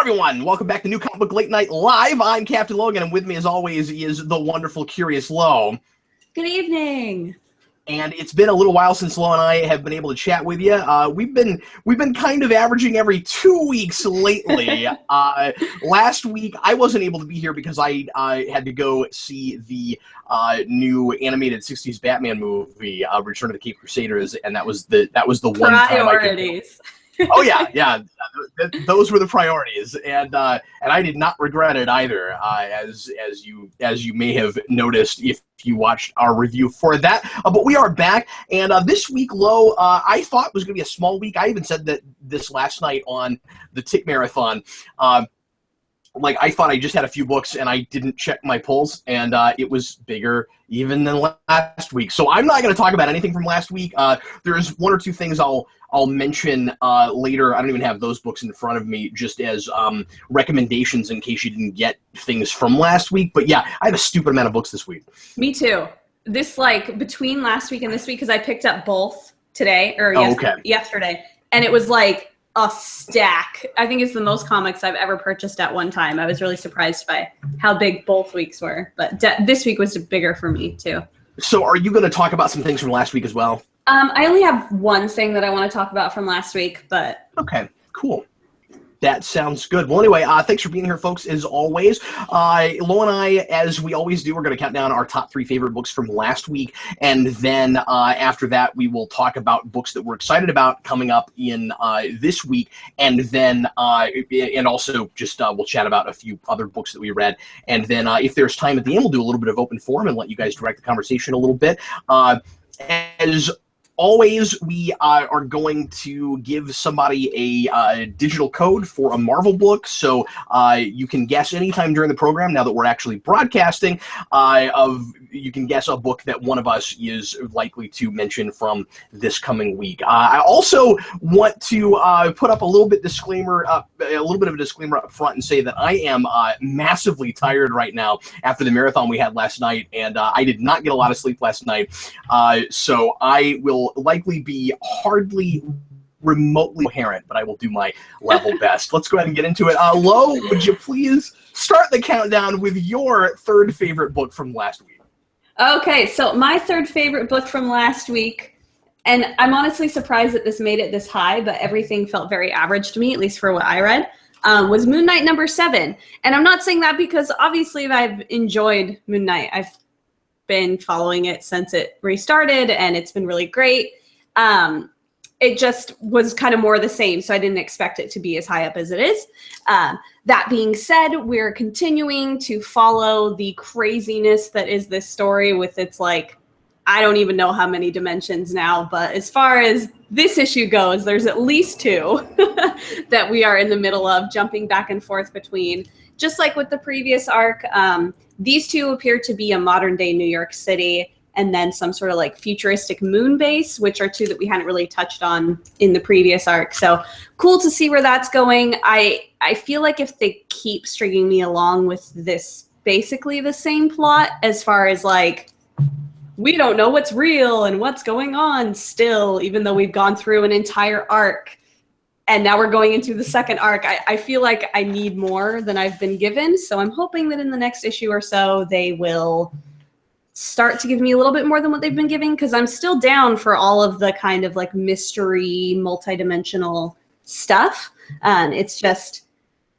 everyone, welcome back to New Comic Book Late Night Live. I'm Captain Logan, and with me as always is the wonderful Curious Lo. Good evening. And it's been a little while since Lo and I have been able to chat with you. We've been kind of averaging every 2 weeks lately. Last week I wasn't able to be here because I had to go see the new animated '60s Batman movie, Return of the Caped Crusaders, and that was the one time I could. Oh yeah. Those were the priorities, and I did not regret it either. As you may have noticed if you watched our review for that. But we are back, and this week, Lo, I thought was going to be a small week. I even said that this last night on the Tick Marathon. I thought I just had a few books, and I didn't check my polls, and it was bigger even than last week. So I'm not going to talk about anything from last week. There's one or two things I'll mention later. I don't even have those books in front of me, just as recommendations in case you didn't get things from last week. But yeah, I have a stupid amount of books this week. Me too. This, between last week and this week, because I picked up both today, or yesterday, and it was like a stack. I think it's the most comics I've ever purchased at one time. I was really surprised by how big both weeks were, but this week was bigger for me too. So are you going to talk about some things from last week as well? I only have one thing that I want to talk about from last week, but... Okay, cool. That sounds good. Well, anyway, thanks for being here, folks, as always. Lo and I, as we always do, we're going to count down our top 3 favorite books from last week, and then after that, we will talk about books that we're excited about coming up in this week, and then and also just we'll chat about a few other books that we read, and then if there's time at the end, we'll do a little bit of open forum and let you guys direct the conversation a little bit. As always, we are going to give somebody a digital code for a Marvel book, so you can guess anytime during the program, now that we're actually broadcasting, you can guess a book that one of us is likely to mention from this coming week. I also want to put up a little bit of a disclaimer up front and say that I am massively tired right now after the marathon we had last night, and I did not get a lot of sleep last night, so I will likely be hardly remotely coherent, but I will do my level best. Let's go ahead and get into it. Lo, would you please start the countdown with your third favorite book from last week? Okay, so my third favorite book from last week, and I'm honestly surprised that this made it this high, but everything felt very average to me, at least for what I read, was Moon Knight #7. And I'm not saying that because obviously I've enjoyed Moon Knight. I've been following it since it restarted, and it's been really great. It just was kind of more the same, so I didn't expect it to be as high up as it is. That being said, we're continuing to follow the craziness that is this story with its, I don't even know how many dimensions now, but as far as this issue goes, there's at least 2 that we are in the middle of, jumping back and forth between. Just like with the previous arc, these 2 appear to be a modern-day New York City, and then some sort of futuristic moon base, which are 2 that we hadn't really touched on in the previous arc. So cool to see where that's going. I feel like if they keep stringing me along with this basically the same plot, as far as we don't know what's real and what's going on still, even though we've gone through an entire arc, and now we're going into the second arc, I feel like I need more than I've been given. So I'm hoping that in the next issue or so, they will start to give me a little bit more than what they've been giving, because I'm still down for all of the kind of mystery, multidimensional stuff. It's just...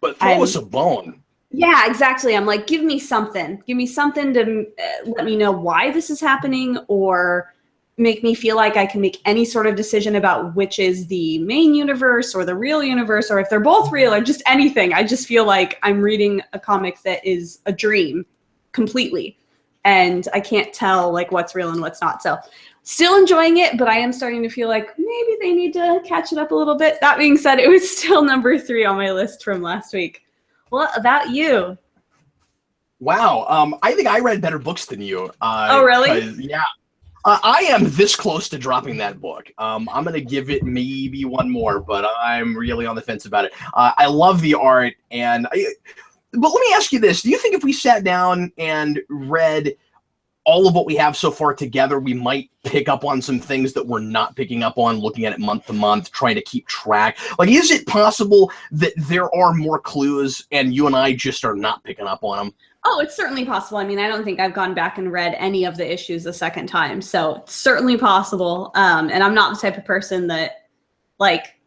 But throw us a bone. Yeah, exactly. I'm give me something. Give me something to let me know why this is happening, or make me feel like I can make any sort of decision about which is the main universe or the real universe, or if they're both real, or just anything. I just feel like I'm reading a comic that is a dream completely, and I can't tell what's real and what's not. So still enjoying it, but I am starting to feel like maybe they need to catch it up a little bit. That being said, it was still #3 on my list from last week. What about you? Wow, I think I read better books than you. Oh, really? Yeah. I am this close to dropping that book. I'm going to give it maybe one more, but I'm really on the fence about it. I love the art, but let me ask you this. Do you think if we sat down and read all of what we have so far together, we might pick up on some things that we're not picking up on, looking at it month to month, trying to keep track. Like, is it possible that there are more clues and you and I just are not picking up on them? Oh, it's certainly possible. I mean, I don't think I've gone back and read any of the issues a second time, so it's certainly possible. And I'm not the type of person that, like,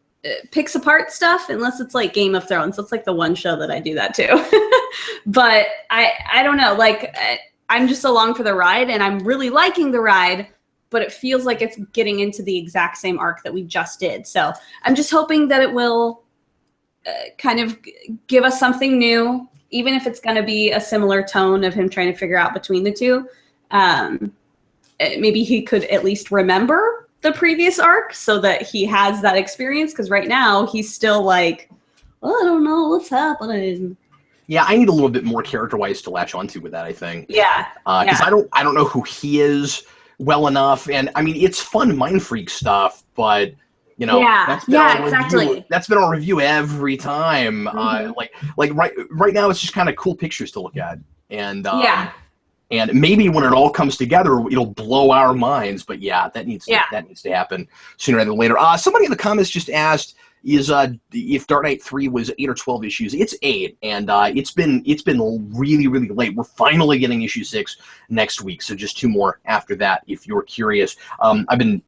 picks apart stuff unless it's like Game of Thrones. That's like the one show that I do that to. But I don't know. Like, I'm just along for the ride, and I'm really liking the ride, but it feels like it's getting into the exact same arc that we just did. So I'm just hoping that it will kind of give us something new, even if it's going to be a similar tone of him trying to figure out between the two. Maybe he could at least remember the previous arc so that he has that experience, because right now he's still like, well, I don't know what's happening. Yeah, I need a little bit more character-wise to latch onto with that, I think. Yeah. Because I don't know who he is well enough, and I mean, it's fun Mind Freak stuff, but you know, exactly. That's been our review every time. Right now, it's just kind of cool pictures to look at, and and maybe when it all comes together, it'll blow our minds. But yeah, that needs to happen sooner rather than later. Somebody in the comments just asked, is if Dark Knight 3 was 8 or 12 issues. It's 8, and it's been really, really late. We're finally getting issue 6 next week, so just 2 more after that if you're curious. I've been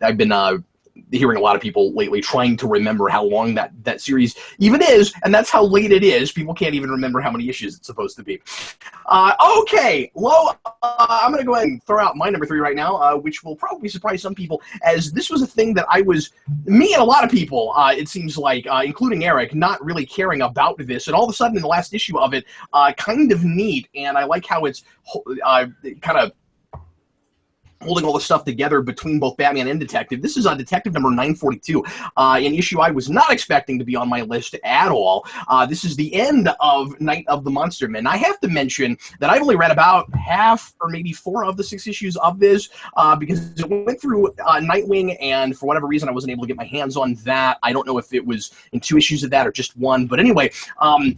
hearing a lot of people lately trying to remember how long that series even is, and that's how late it is. People can't even remember how many issues it's supposed to be. Okay, Lo, I'm going to go ahead and throw out my number 3 right now, which will probably surprise some people, as this was a thing that me and a lot of people, it seems like, including Eric, not really caring about this, and all of a sudden in the last issue of it, kind of neat, and I like how it's kind of holding all the stuff together between both Batman and Detective. This is Detective number 942, an issue I was not expecting to be on my list at all. This is the end of Night of the Monster Men. I have to mention that I've only read about half or maybe 4 of the 6 issues of this because it went through Nightwing, and for whatever reason I wasn't able to get my hands on that. I don't know if it was in 2 issues of that or just 1, but anyway,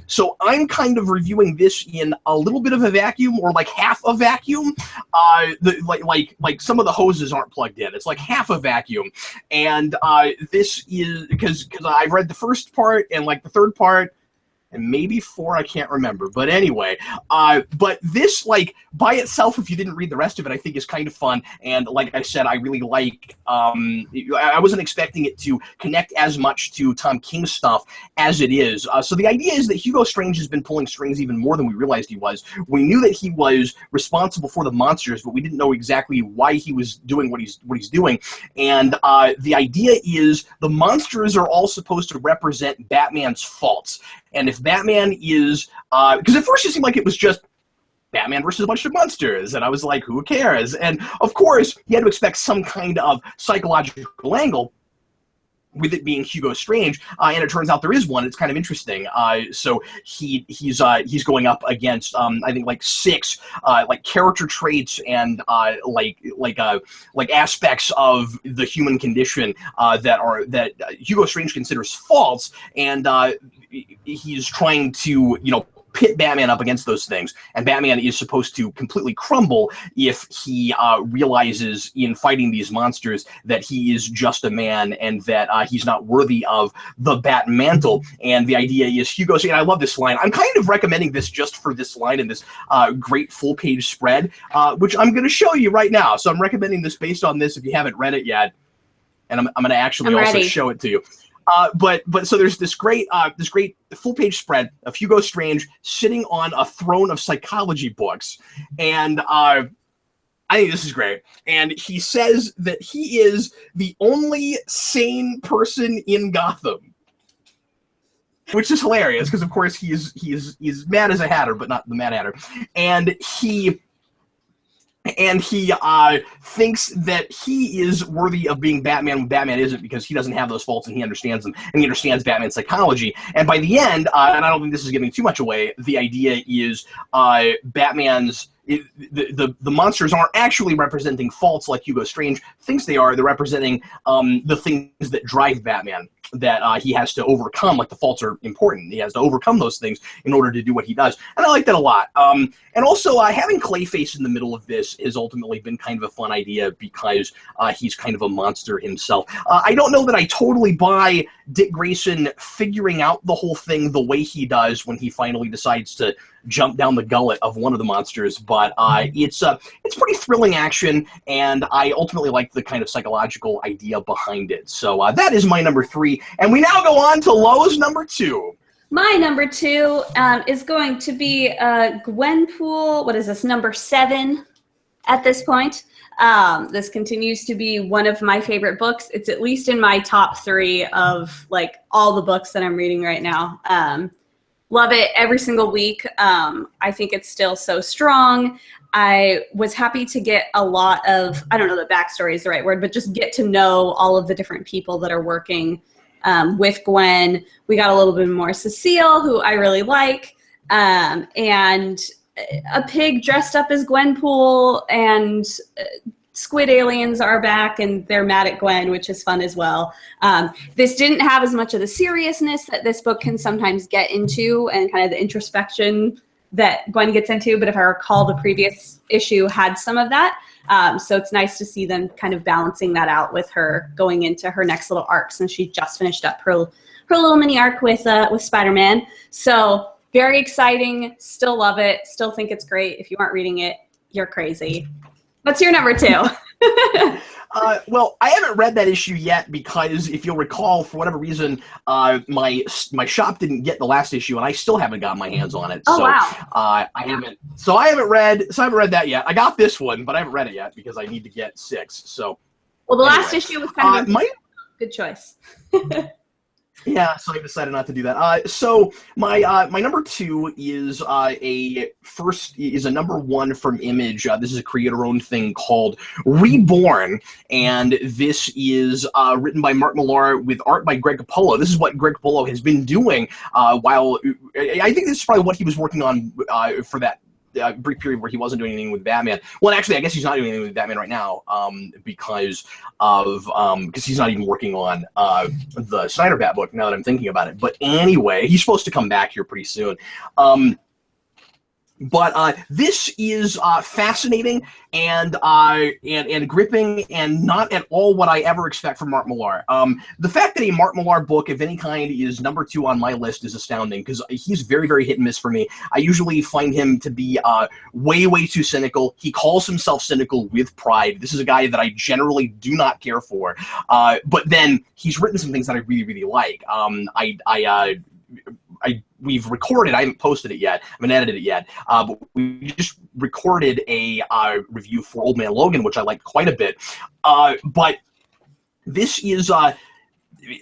so I'm kind of reviewing this in a little bit of a vacuum, or like half a vacuum. Like some of the hoses aren't plugged in. It's like half a vacuum. And this is because I've read the first part and like the third part and maybe 4, I can't remember. But anyway, but this, like, by itself, if you didn't read the rest of it, I think is kind of fun. And like I said, I really like, I wasn't expecting it to connect as much to Tom King's stuff as it is. So the idea is that Hugo Strange has been pulling strings even more than we realized he was. We knew that he was responsible for the monsters, but we didn't know exactly why he was doing what he's doing. And the idea is the monsters are all supposed to represent Batman's faults. And if Batman is, because at first it seemed like it was just Batman versus a bunch of monsters, and I was like, who cares? And of course, you had to expect some kind of psychological angle with it being Hugo Strange, and it turns out there is one. It's kind of interesting. So he's going up against I think like 6 like character traits and like aspects of the human condition that Hugo Strange considers faults, and he's trying to pit Batman up against those things, and Batman is supposed to completely crumble if he realizes in fighting these monsters that he is just a man and that he's not worthy of the Bat mantle. And the idea is Hugo, and I love this line. I'm kind of recommending this just for this line in this great full-page spread, which I'm going to show you right now. So I'm recommending this based on this if you haven't read it yet, and I'm going to actually also show it to you. But so there's this great full-page spread of Hugo Strange sitting on a throne of psychology books, and I think this is great. And he says that he is the only sane person in Gotham, which is hilarious because of course he's mad as a hatter, but not the Mad Hatter, and he thinks that he is worthy of being Batman when Batman isn't, because he doesn't have those faults and he understands them, and he understands Batman's psychology. And by the end, and I don't think this is giving too much away, the idea is Batman's the monsters aren't actually representing faults like Hugo Strange thinks they are. They're representing the things that drive Batman. he has to overcome. Like, the faults are important. He has to overcome those things in order to do what he does, and I like that a lot. And also, having Clayface in the middle of this has ultimately been kind of a fun idea because he's kind of a monster himself. I don't know that I totally buy Dick Grayson figuring out the whole thing the way he does when he finally decides to jump down the gullet of one of the monsters, but it's pretty thrilling action, and I ultimately like the kind of psychological idea behind it. So that is my number 3, and we now go on to Lo's number 2. My number 2 is going to be Gwenpool. What is this, number 7 at this point? This continues to be one of my favorite books. It's at least in my top 3 of like all the books that I'm reading right now. Love it every single week. I think it's still so strong. I was happy to get a lot of, I don't know that backstory is the right word, but just get to know all of the different people that are working with Gwen. We got a little bit more Cecile, who I really like, and a pig dressed up as Gwenpool, and squid aliens are back, and they're mad at Gwen, which is fun as well. This didn't have as much of the seriousness that this book can sometimes get into, and kind of the introspection that Gwen gets into, but if I recall, the previous issue had some of that. So it's nice to see them kind of balancing that out with her going into her next little arc, since she just finished up her little mini arc with Spider-Man. So very exciting. Still love it. Still think it's great. If you aren't reading it, you're crazy. What's your number 2? Well, I haven't read that issue yet because, if you'll recall, for whatever reason, my shop didn't get the last issue, and I still haven't got my hands on it. Oh, so, wow! I haven't read that yet. I got this one, but I haven't read it yet because I need to get 6. So, well, the last issue was kind of a good choice. Yeah, so I decided not to do that. So my number 2 is a number 1 from Image. This is a creator-owned thing called Reborn, and this is written by Mark Millar with art by Greg Capullo. This is what Greg Capullo has been doing while I think this is probably what he was working on for that brief period where he wasn't doing anything with Batman. Well, actually, I guess he's not doing anything with Batman right now because he's not even working on the Snyder Bat book, now that I'm thinking about it. But anyway, he's supposed to come back here pretty soon. But this is fascinating and gripping, and not at all what I ever expect from Mark Millar. The fact that a Mark Millar book of any kind is number 2 on my list is astounding, because he's very, very hit and miss for me. I usually find him to be way, way too cynical. He calls himself cynical with pride. This is a guy that I generally do not care for. But then he's written some things that I really, really like. We've recorded, I haven't posted it yet, I haven't edited it yet, but we just recorded a review for Old Man Logan, which I liked quite a bit. But this is,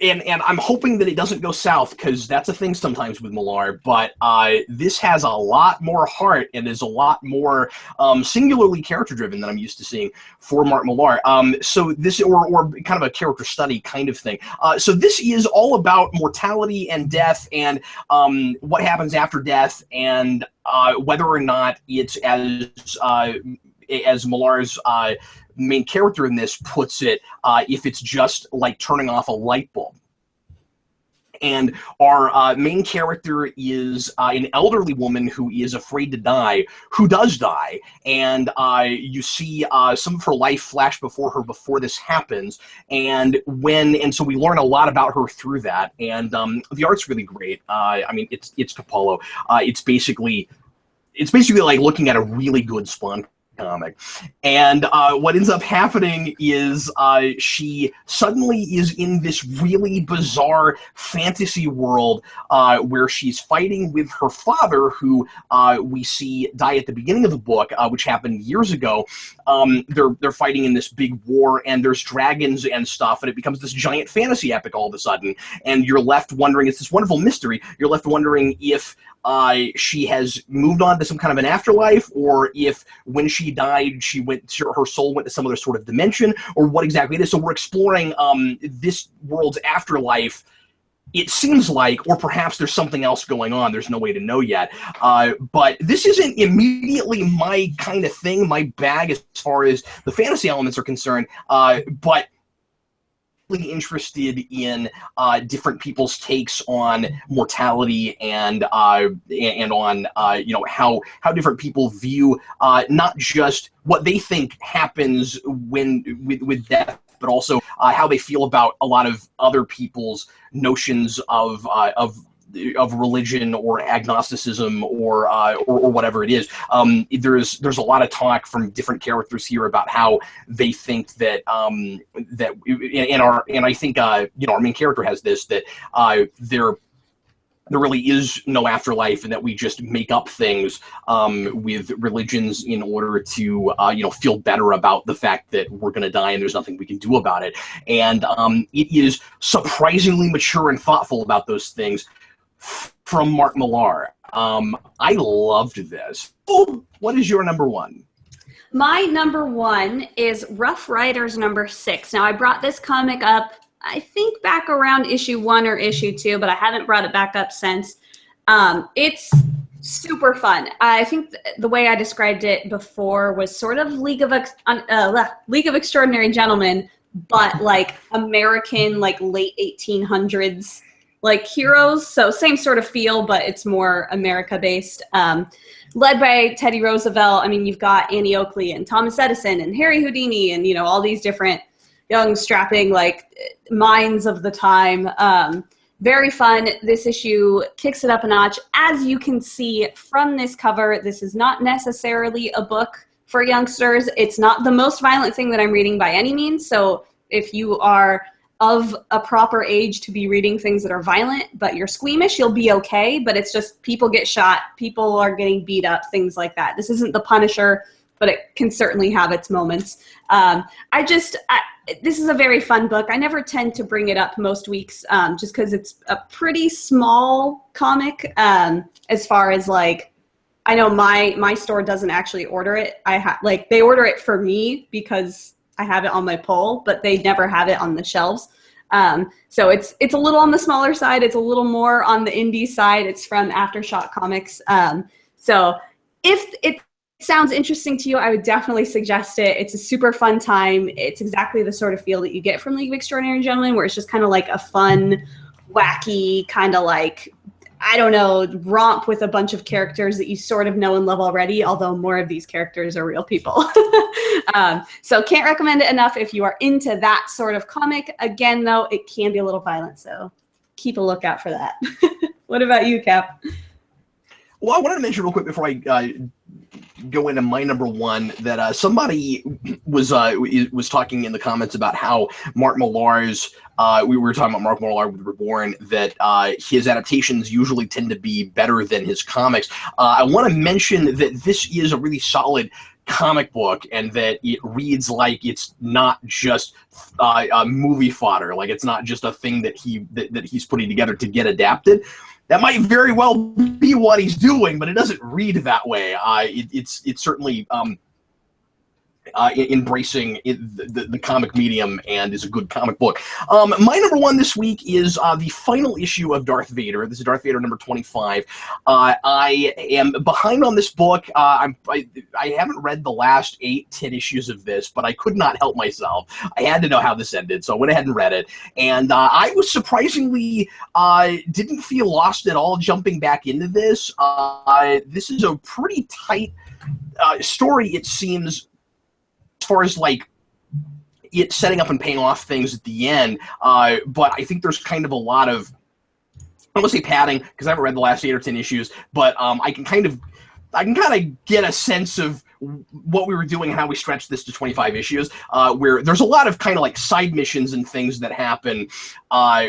and I'm hoping that it doesn't go south, because that's a thing sometimes with Millar, but this has a lot more heart and is a lot more singularly character-driven than I'm used to seeing for Mark Millar. So this, or kind of a character study kind of thing. So this is all about mortality and death, and what happens after death, and whether or not it's as Millar's main character in this puts it, if it's just like turning off a light bulb. And our main character is an elderly woman who is afraid to die, who does die, and you see some of her life flash before her before this happens, and so we learn a lot about her through that, and the art's really great. I mean, it's Capullo. It's basically like looking at a really good Spawn comic. And what ends up happening is she suddenly is in this really bizarre fantasy world where she's fighting with her father, who we see die at the beginning of the book, which happened years ago. They're fighting in this big war, and there's dragons and stuff, and it becomes this giant fantasy epic all of a sudden. And you're left wondering, it's this wonderful mystery, you're left wondering if she has moved on to some kind of an afterlife, or if when she died, her soul went to some other sort of dimension, or what exactly it is. So we're exploring this world's afterlife, it seems like, or perhaps there's something else going on. There's no way to know yet. But this isn't immediately my kind of thing, my bag, as far as the fantasy elements are concerned. But interested in different people's takes on mortality and on how different people view not just what they think happens with death, but also how they feel about a lot of other people's notions of religion or agnosticism or whatever it is. There's a lot of talk from different characters here about how they think that and I think our main character has this, that there really is no afterlife, and that we just make up things with religions in order to feel better about the fact that we're going to die and there's nothing we can do about it. And it is surprisingly mature and thoughtful about those things from Mark Millar. I loved this. Oh, what is your number one? My number one is Rough Riders number 6. Now, I brought this comic up, I think, back around issue 1 or issue 2, but I haven't brought it back up since. It's super fun. I think the way I described it before was sort of League of Extraordinary Gentlemen, but like American, like late 1800s, like heroes. So same sort of feel, but it's more America-based. Led by Teddy Roosevelt. I mean, you've got Annie Oakley and Thomas Edison and Harry Houdini and, all these different young, strapping, like, minds of the time. Very fun. This issue kicks it up a notch. As you can see from this cover, this is not necessarily a book for youngsters. It's not the most violent thing that I'm reading by any means. So if you are of a proper age to be reading things that are violent, but you're squeamish, you'll be okay. But it's just people get shot, people are getting beat up, things like that. This isn't The Punisher, but it can certainly have its moments. This is a very fun book. I never tend to bring it up most weeks just because it's a pretty small comic as far as, like, I know my store doesn't actually order it. They order it for me because I have it on my pole, but they never have it on the shelves. So it's a little on the smaller side. It's a little more on the indie side. It's from Aftershock Comics. So if it sounds interesting to you, I would definitely suggest it. It's a super fun time. It's exactly the sort of feel that you get from League of Extraordinary Gentlemen, where it's just kind of like a fun, wacky, kind of like, I don't know, romp with a bunch of characters that you sort of know and love already, although more of these characters are real people. So can't recommend it enough if you are into that sort of comic. Again, though, it can be a little violent, so keep a lookout for that. What about you, Cap? Well, I wanted to mention real quick before I go into my number one that somebody was talking in the comments about how Mark Millar's we were talking about Mark Millar with Reborn, that his adaptations usually tend to be better than his comics. I want to mention that this is a really solid comic book, and that it reads like it's not just a movie fodder, like it's not just a thing that he's putting together to get adapted. That might very well be what he's doing, but it doesn't read that way. It's certainly embracing the comic medium, and is a good comic book. My number one this week is the final issue of Darth Vader. This is Darth Vader number 25. I am behind on this book. I haven't read the last 8-10 issues of this, but I could not help myself. I had to know how this ended, so I went ahead and read it. And I was surprisingly didn't feel lost at all jumping back into this. This is a pretty tight story, it seems, as far as like it setting up and paying off things at the end, but I think there's kind of a lot of, I don't want to say padding because I haven't read the last 8 or 10 issues, but I can kind of get a sense of what we were doing and how we stretched this to 25 issues, where there's a lot of kind of like side missions and things that happen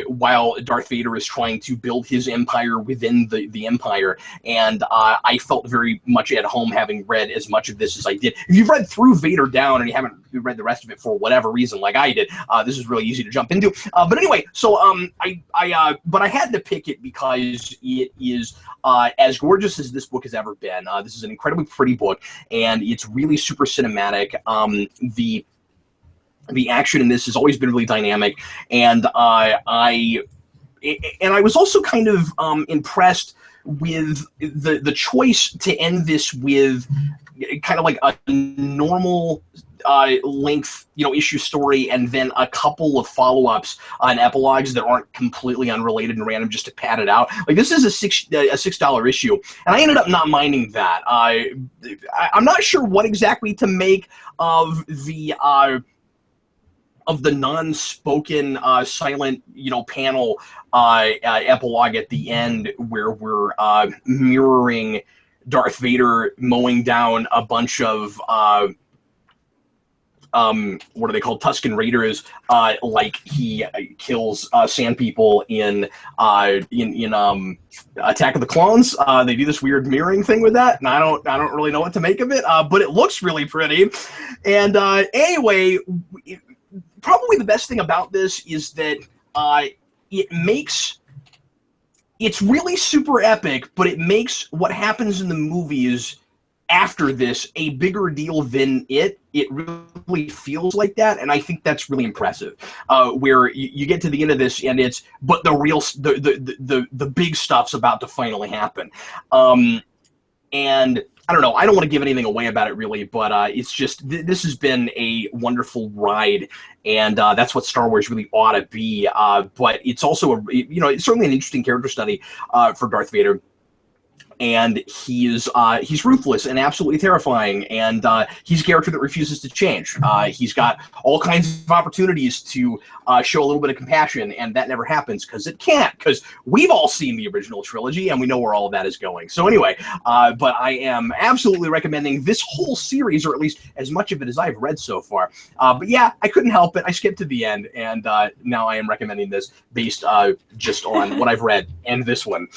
while Darth Vader is trying to build his empire within the empire. And I felt very much at home having read as much of this as I did. If you've read through Vader Down and you haven't read the rest of it for whatever reason like I did, this is really easy to jump into. But anyway, so but I had to pick it because it is as gorgeous as this book has ever been. This is an incredibly pretty book, and it's really super cinematic. The action in this has always been really dynamic, and I was also kind of impressed with the choice to end this with kind of like a normal length, issue story, and then a couple of follow-ups and epilogues that aren't completely unrelated and random just to pad it out. Like, this is a $6 issue, and I ended up not minding that. I'm not sure what exactly to make of the non-spoken silent panel epilogue at the end, where we're mirroring Darth Vader mowing down a bunch of what are they called, Tusken Raiders, like he kills sand people in Attack of the Clones. They do this weird mirroring thing with that, and I don't really know what to make of it, but it looks really pretty. And anyway, probably the best thing about this is that it's really super epic, but it makes what happens in the movies after this a bigger deal than it really feels like that, and I think that's really impressive. Where you get to the end of this, and but the big stuff's about to finally happen. And I don't know, I don't want to give anything away about it really, but it's just, this has been a wonderful ride, and that's what Star Wars really ought to be. But it's also it's certainly an interesting character study for Darth Vader. And he's ruthless and absolutely terrifying, and he's a character that refuses to change. He's got all kinds of opportunities to show a little bit of compassion, and that never happens because it can't, because we've all seen the original trilogy, and we know where all of that is going. So anyway, but I am absolutely recommending this whole series, or at least as much of it as I've read so far. But yeah, I couldn't help it. I skipped to the end, and now I am recommending this based just on what I've read and this one.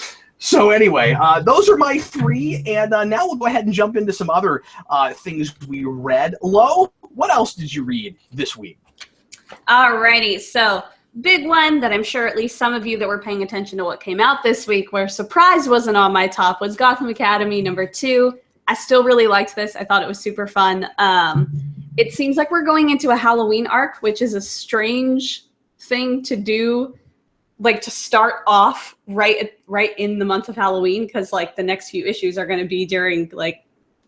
So anyway, those are my three, and now we'll go ahead and jump into some other things we read. Lo, what else did you read this week? Alrighty, so big one that I'm sure at least some of you that were paying attention to what came out this week, where surprise wasn't on my top, was Gotham Academy #2. I still really liked this. I thought it was super fun. It seems like we're going into a Halloween arc, which is a strange thing to do, like to start off right in the month of Halloween, because like the next few issues are going to be during like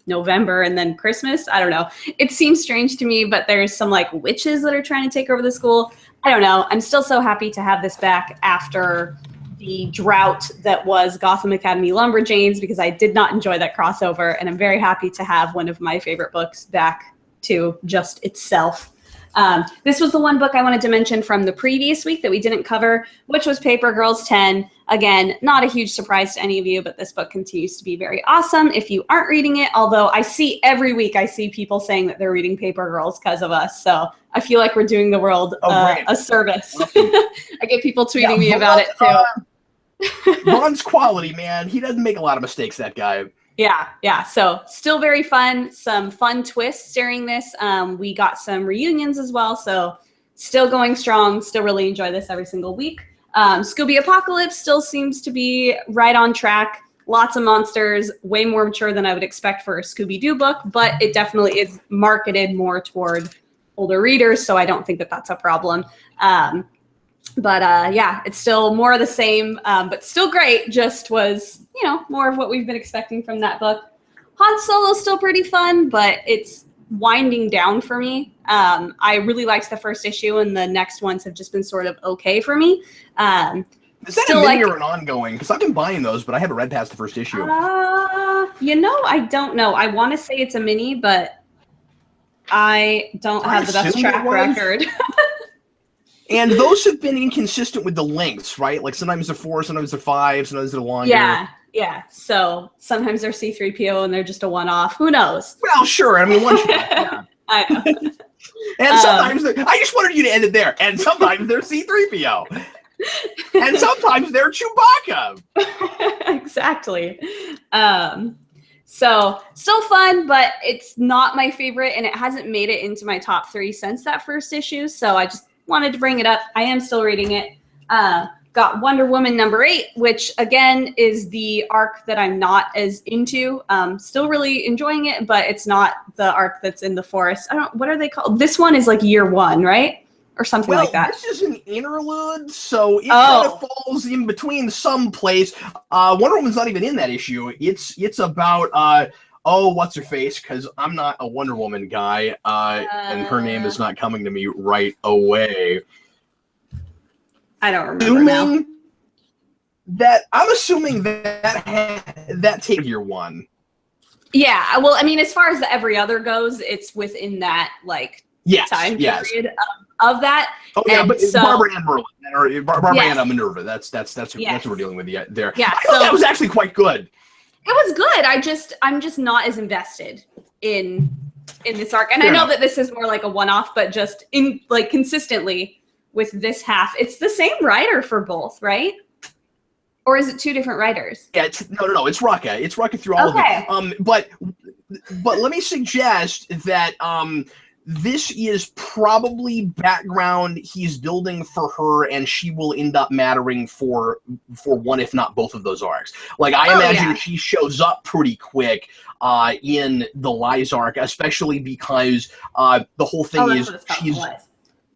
November and then Christmas. I don't know. It seems strange to me, but there's some like witches that are trying to take over the school. I don't know. I'm still so happy to have this back after the drought that was Gotham Academy Lumberjanes, because I did not enjoy that crossover, and I'm very happy to have one of my favorite books back to just itself. This was the one book I wanted to mention from the previous week that we didn't cover, which was Paper Girls 10. Again, not a huge surprise to any of you, but this book continues to be very awesome if you aren't reading it, although every week I see people saying that they're reading Paper Girls because of us, so I feel like we're doing the world a service. I get people tweeting me about it too. Ron's quality, man. He doesn't make a lot of mistakes, that guy. Yeah. So still very fun. Some fun twists during this. We got some reunions as well. So still going strong. Still really enjoy this every single week. Scooby Apocalypse still seems to be right on track. Lots of monsters, way more mature than I would expect for a Scooby-Doo book, but it definitely is marketed more toward older readers, so I don't think that that's a problem. Yeah, it's still more of the same, but still great. Just was, more of what we've been expecting from that book. Han Solo's still pretty fun, but it's winding down for me. I really liked the first issue, and the next ones have just been sort of okay for me. Is that a mini or an ongoing? Because I've been buying those, but I haven't read past the first issue. I don't know. I want to say it's a mini, but I don't have the best track record. And those have been inconsistent with the lengths, right? Like sometimes they're 4, sometimes they're 5, sometimes they're longer. Yeah. So sometimes they're C-3PO and they're just a one-off. Who knows? Well, sure. I mean, one shot. Yeah. I know. And sometimes I just wanted you to end it there. And sometimes they're C-3PO. And sometimes they're Chewbacca. Exactly. So still fun, but it's not my favorite, and it hasn't made it into my top 3 since that first issue. So I just wanted to bring it up. I am still reading it. Got Wonder Woman #8, which again is the arc that I'm not as into. Still really enjoying it, but it's not the arc that's in the forest. What are they called? This one is like year 1, right? Or something like that. This is an interlude, so it kind of falls in between some place. Wonder Woman's not even in that issue. It's about Oh, what's her face? Because I'm not a Wonder Woman guy, and her name is not coming to me right away. I don't remember now. I'm assuming that take year one. Yeah, well, I mean, as far as the every other goes, it's within that time period of that. Oh yeah, and but so, Barbara Ann Merlin or Barbara Ann Minerva. That's who we're dealing with there. Yeah, I thought that was actually quite good. It was good. I'm just not as invested in this arc, and I know that this is more like a one-off, but just in consistently with this half, it's the same writer for both, right? Or is it two different writers? Yeah, no. It's Rucka. It's Rucka through all of it. But let me suggest that this is probably background he's building for her, and she will end up mattering for one, if not both of those arcs. Like I imagine she shows up pretty quick in the Lies arc, especially because the whole thing is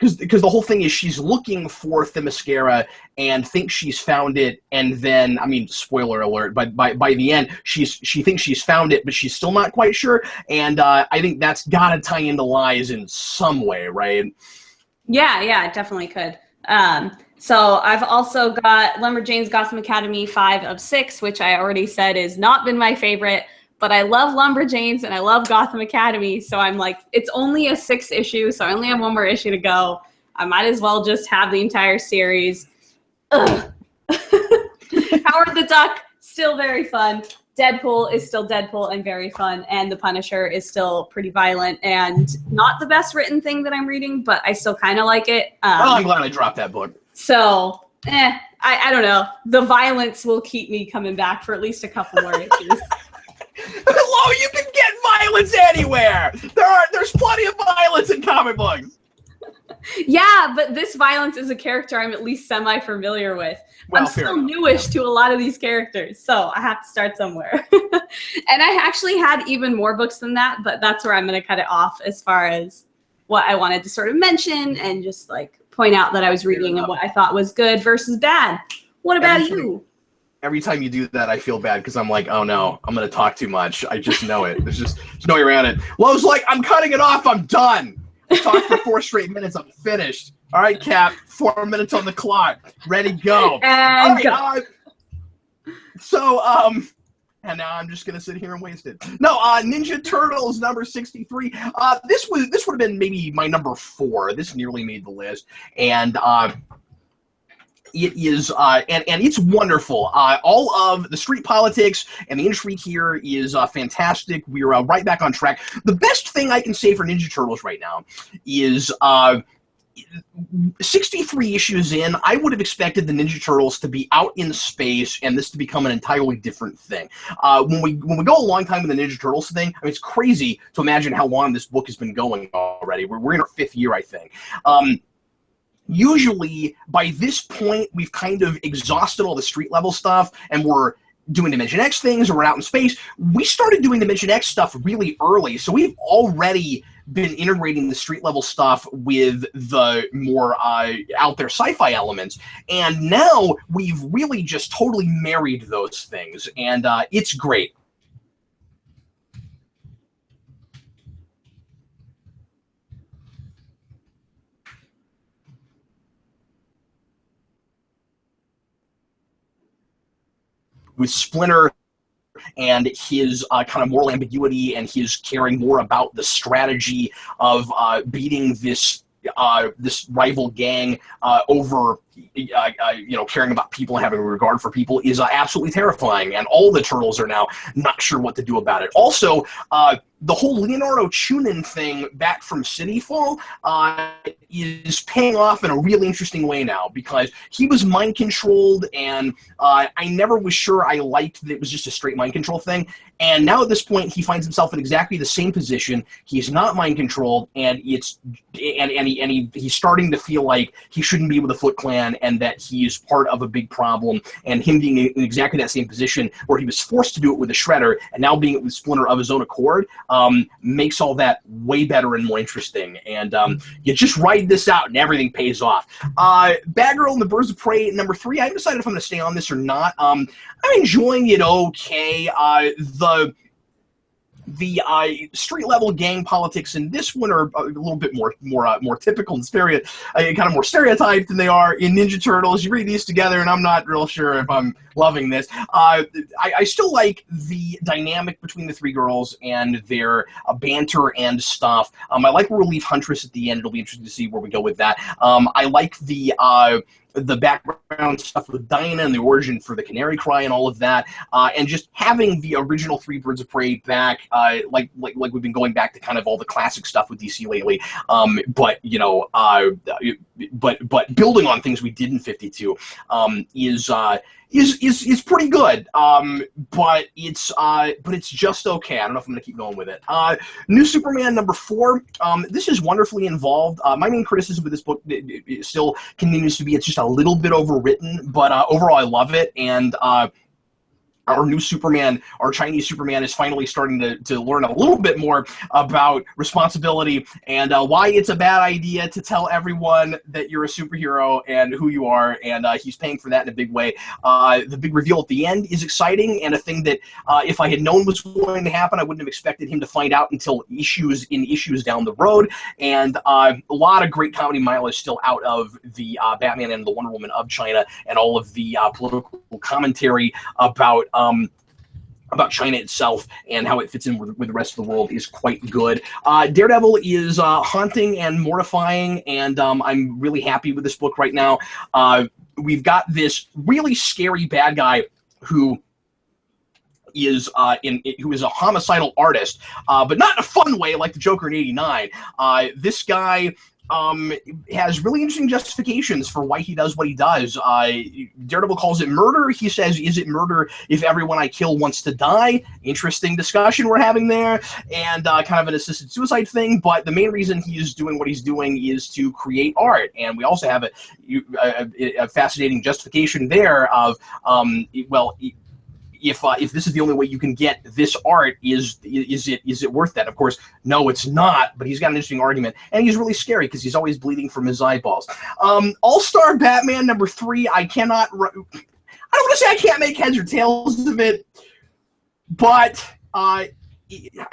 because the whole thing is she's looking for Themyscira and thinks she's found it, and then, I mean, spoiler alert, but by the end, she thinks she's found it, but she's still not quite sure, and I think that's got to tie into Lies in some way, right? Yeah, it definitely could. So I've also got Lumberjane's Gotham Academy 5 of 6, which I already said has not been my favorite, but I love Lumberjanes and I love Gotham Academy, so I'm like, it's only a 6 issue, so I only have one more issue to go. I might as well just have the entire series. Ugh. Howard the Duck, still very fun. Deadpool is still Deadpool and very fun, and The Punisher is still pretty violent and not the best written thing that I'm reading, but I still kind of like it. I'm glad I dropped that book. So, I don't know. The violence will keep me coming back for at least a couple more issues. Hello, you can get violence anywhere. There's plenty of violence in comic books. Yeah, but this violence is a character I'm at least semi-familiar with. Well, I'm still newish to a lot of these characters, so I have to start somewhere. And I actually had even more books than that, but that's where I'm going to cut it off as far as what I wanted to sort of mention and just point out that I was reading and what I thought was good versus bad. What about you? Every time you do that, I feel bad because I'm like, oh no, I'm going to talk too much. I just know it. There's no way around it. Lowe's like, I'm cutting it off. I'm done. I talked for 4 straight minutes. I'm finished. All right, Cap, 4 minutes on the clock. Ready, go. And go. And now I'm just gonna sit here and waste it. No, Ninja Turtles number 63. This would have been maybe my number 4. This nearly made the list, and it is and it's wonderful. All of the street politics and the intrigue here is fantastic. We're right back on track. The best thing I can say for Ninja Turtles right now is 63 issues in, I would have expected the Ninja Turtles to be out in space and this to become an entirely different thing. When we go a long time with the Ninja Turtles thing, I mean, it's crazy to imagine how long this book has been going already. We're in our 5th year, I think. Usually, by this point, we've kind of exhausted all the street level stuff, and we're doing Dimension X things, or we're out in space. We started doing Dimension X stuff really early, so we've already been integrating the street level stuff with the more out there sci-fi elements, and now we've really just totally married those things, and it's great. With Splinter and his kind of moral ambiguity and his caring more about the strategy of beating this rival gang over caring about people and having regard for people is absolutely terrifying, and all the Turtles are now not sure what to do about it. Also, the whole Leonardo Chunin thing back from City Fall is paying off in a really interesting way now, because he was mind controlled, and I never was sure I liked that it was just a straight mind control thing. And now at this point, he finds himself in exactly the same position. He's not mind controlled, and he's starting to feel like he shouldn't be with the Foot Clan, and that he's part of a big problem. And him being in exactly that same position, where he was forced to do it with the Shredder, and now being it with Splinter of his own accord, makes all that way better and more interesting. And you just ride this out, and everything pays off. Batgirl and the Birds of Prey number 3. I haven't decided if I'm going to stay on this or not. I'm enjoying it okay. The street level gang politics in this one are a little bit more typical and kind of more stereotyped than they are in Ninja Turtles. You read these together, and I'm not real sure if I'm loving this. I still like the dynamic between the three girls and their banter and stuff. I like Relief Huntress at the end. It'll be interesting to see where we go with that. I like the background stuff with Dinah and the origin for the Canary Cry and all of that, and just having the original Three Birds of Prey back, like we've been going back to kind of all the classic stuff with DC lately. But you know, but building on things we did in 52 is pretty good. But it's just okay. I don't know if I'm gonna keep going with it. New Superman #4. This is wonderfully involved. My main criticism with this book it still continues to be it's just a little bit overwritten, but overall I love it. And our new Superman, our Chinese Superman, is finally starting to learn a little bit more about responsibility and why it's a bad idea to tell everyone that you're a superhero and who you are, and he's paying for that in a big way. The big reveal at the end is exciting, and a thing that if I had known was going to happen, I wouldn't have expected him to find out until issues down the road. And a lot of great comedy mileage still out of the Batman and the Wonder Woman of China, and all of the political commentary about China itself and how it fits in with the rest of the world is quite good. Daredevil is haunting and mortifying, and I'm really happy with this book right now. We've got this really scary bad guy who is a homicidal artist, but not in a fun way like the Joker in '89. This guy has really interesting justifications for why he does what he does. Daredevil calls it murder. He says, is it murder if everyone I kill wants to die? Interesting discussion we're having there, and kind of an assisted suicide thing, but the main reason he's doing what he's doing is to create art. And we also have a fascinating justification there of, well, if this is the only way you can get this art, is it worth that? Of course, no, it's not. But he's got an interesting argument, and he's really scary because he's always bleeding from his eyeballs. All-Star Batman #3. I don't want to say I can't make heads or tails of it, but I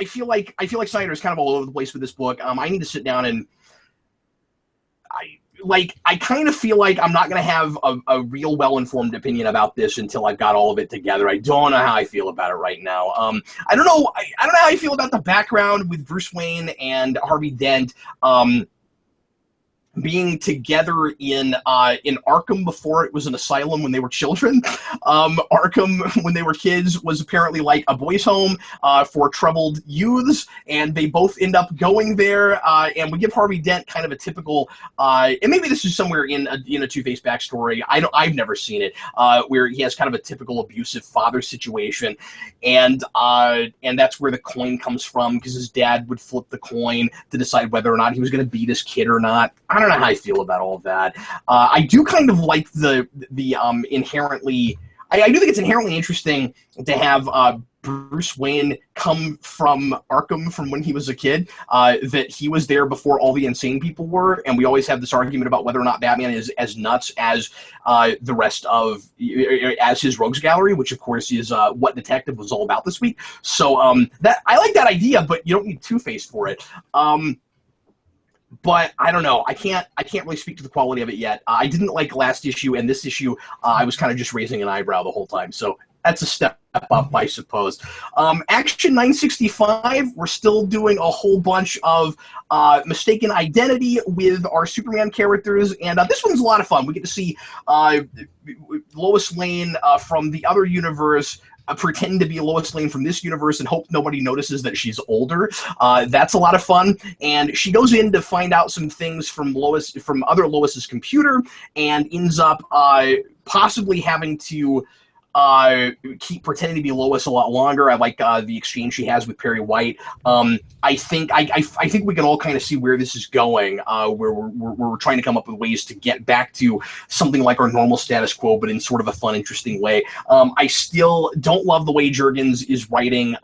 feel like Snyder is kind of all over the place with this book. I need to sit down and I kind of feel like I'm not going to have a real well-informed opinion about this until I've got all of it together. I don't know how I feel about it right now. I don't know how I feel about the background with Bruce Wayne and Harvey Dent being together in Arkham before it was an asylum when they were children. Arkham, when they were kids, was apparently like a boys' home for troubled youths, and they both end up going there. And we give Harvey Dent kind of a typical, and maybe this is somewhere in a Two-Face backstory. I've never seen it, where he has kind of a typical abusive father situation, and that's where the coin comes from, because his dad would flip the coin to decide whether or not he was going to beat his kid or not. I don't know how I feel about all of that. I do kind of like the inherently. I do think it's inherently interesting to have Bruce Wayne come from Arkham from when he was a kid. That he was there before all the insane people were, and we always have this argument about whether or not Batman is as nuts as the rest of as his rogues gallery, which of course is what Detective was all about this week. So that I like that idea, but you don't need Two-Face for it. But I don't know. I can't really speak to the quality of it yet. I didn't like last issue, and this issue, I was kind of just raising an eyebrow the whole time. So that's a step up, I suppose. Action 965, we're still doing a whole bunch of mistaken identity with our Superman characters, and this one's a lot of fun. We get to see Lois Lane from the other universe pretend to be Lois Lane from this universe and hope nobody notices that she's older. That's a lot of fun. And she goes in to find out some things from other Lois's computer, and ends up possibly having to keep pretending to be Lois a lot longer. I like the exchange she has with Perry White. I think we can all kind of see where this is going, where we're trying to come up with ways to get back to something like our normal status quo, but in sort of a fun, interesting way. I still don't love the way Jurgens is writing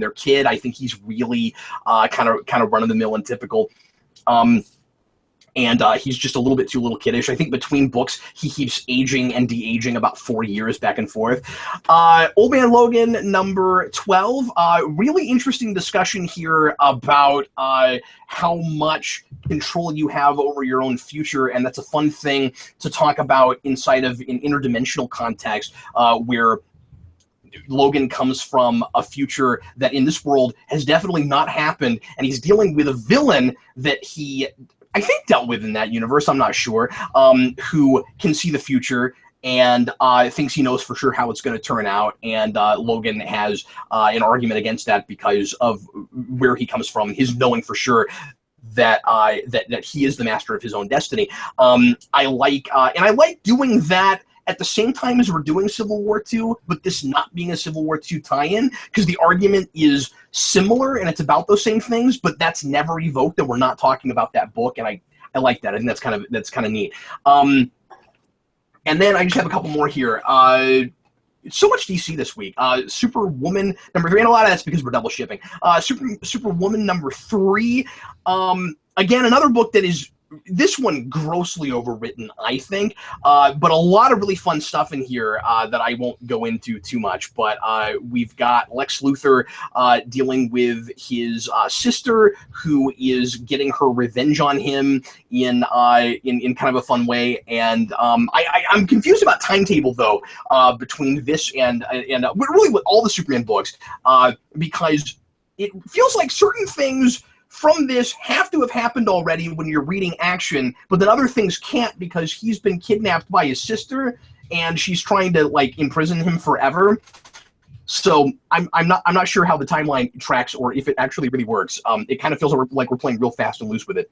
their kid. I think he's really kind of run of the mill and typical. and he's just a little bit too little kiddish. I think between books, he keeps aging and de-aging about 4 years back and forth. Old Man Logan, number 12. Really interesting discussion here about how much control you have over your own future, and that's a fun thing to talk about inside of an interdimensional context where Logan comes from a future that in this world has definitely not happened, and he's dealing with a villain that he, I think, dealt with in that universe, I'm not sure, who can see the future and thinks he knows for sure how it's going to turn out, and Logan has an argument against that because of where he comes from, his knowing for sure that that he is the master of his own destiny. I like doing that at the same time as we're doing Civil War II, but this not being a Civil War II tie-in, because the argument is similar and it's about those same things, but that's never evoked, and we're not talking about that book, and I like that. I think that's kind of neat. And then I just have a couple more here. So much DC this week. Superwoman number 3, and a lot of that's because we're double shipping. Superwoman number 3. Again, another book that is, this one grossly overwritten, I think, but a lot of really fun stuff in here that I won't go into too much. But we've got Lex Luthor dealing with his sister, who is getting her revenge on him in kind of a fun way. And I'm confused about timetable though between this and really with all the Superman books because it feels like certain things from this have to have happened already when you're reading Action, but then other things can't because he's been kidnapped by his sister and she's trying to like imprison him forever. So I'm not sure how the timeline tracks or if it actually really works. It kind of feels like we're playing real fast and loose with it.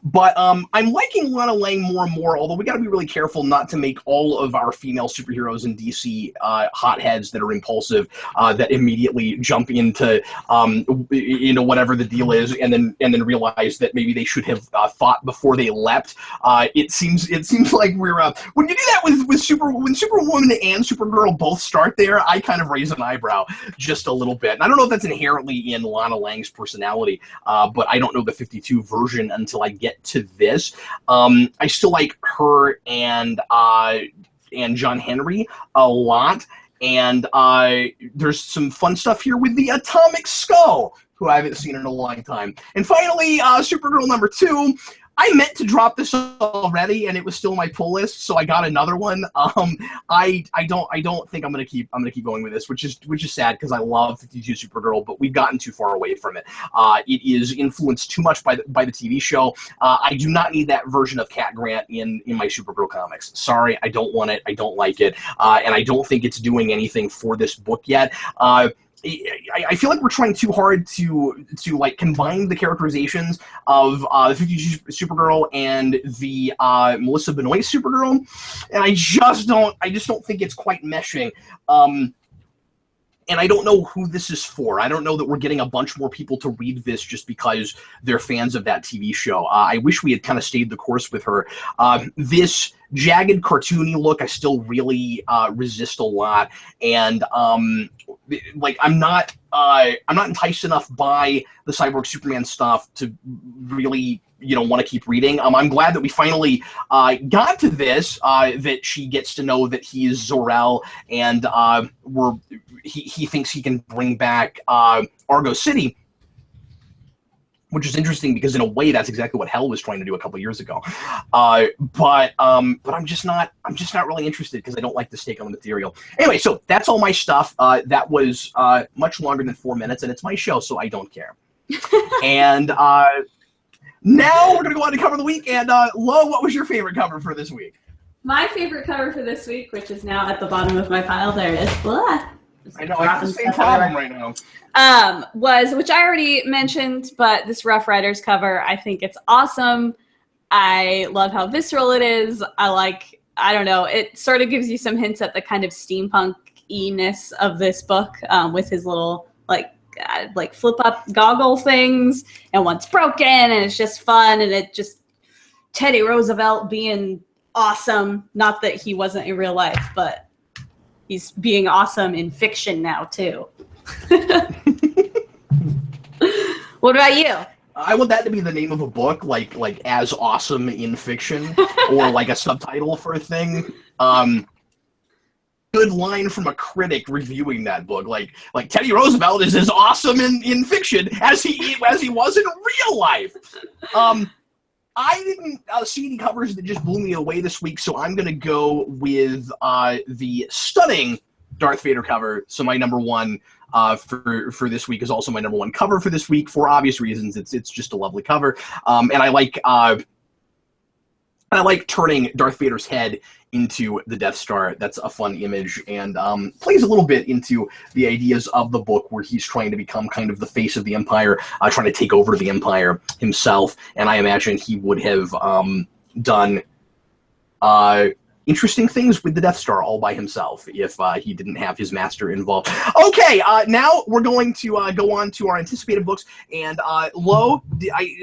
But I'm liking Lana Lang more and more, although we got to be really careful not to make all of our female superheroes in DC hotheads that are impulsive, that immediately jump into whatever the deal is, and then realize that maybe they should have thought before they leapt. It seems like we're when you do that when Superwoman and Supergirl both start there, I kind of raise an eyebrow just a little bit. And I don't know if that's inherently in Lana Lang's personality, but I don't know the 52 version until I get to this. I still like her and John Henry a lot, and there's some fun stuff here with the Atomic Skull, who I haven't seen in a long time. And finally, Supergirl number 2. I meant to drop this already, and it was still on my pull list, so I got another one. I don't think I'm gonna keep going with this, which is sad because I love 52 Supergirl, but we've gotten too far away from it. It is influenced too much by the TV show. I do not need that version of Cat Grant in my Supergirl comics. Sorry, I don't want it. I don't like it, and I don't think it's doing anything for this book yet. I feel like we're trying too hard to like combine the characterizations of the 52 Supergirl and the Melissa Benoist Supergirl, and I just don't think it's quite meshing. And I don't know who this is for. I don't know that we're getting a bunch more people to read this just because they're fans of that TV show. I wish we had kind of stayed the course with her. This jagged, cartoony look, I still really resist a lot, and like I'm not enticed enough by the Cyborg Superman stuff to really want to keep reading. I'm glad that we finally got to this, that she gets to know that he is Zor-El, and he thinks he can bring back Argo City, which is interesting because in a way that's exactly what Hell was trying to do a couple years ago. But I'm just not really interested because I don't like the stake on the material. Anyway, so that's all my stuff. That was much longer than 4 minutes, and it's my show, so I don't care. And now we're gonna go on to cover of the week. And Lo, what was your favorite cover for this week? My favorite cover for this week, which is now at the bottom of my pile, there it is. Blah. I know, I have the same problem right now. Was, which I already mentioned, but this Rough Riders cover, I think it's awesome. I love how visceral it is. I don't know, it sort of gives you some hints at the kind of steampunk-iness of this book, with his little, like flip-up goggle things, and one's broken, and it's just fun, and it just, Teddy Roosevelt being awesome. Not that he wasn't in real life, but he's being awesome in fiction now, too. What about you? I want that to be the name of a book, like as awesome in fiction, or like a subtitle for a thing. Good line from a critic reviewing that book, like Teddy Roosevelt is as awesome in fiction as he was in real life. I didn't see any covers that just blew me away this week, so I'm going to go with the stunning Darth Vader cover. So my number one for this week is also my number one cover for this week for obvious reasons. It's just a lovely cover, and I like turning Darth Vader's head into the Death Star. That's a fun image, and plays a little bit into the ideas of the book where he's trying to become kind of the face of the Empire, trying to take over the Empire himself. And I imagine he would have done interesting things with the Death Star all by himself if he didn't have his master involved. Okay, now we're going to go on to our anticipated books. And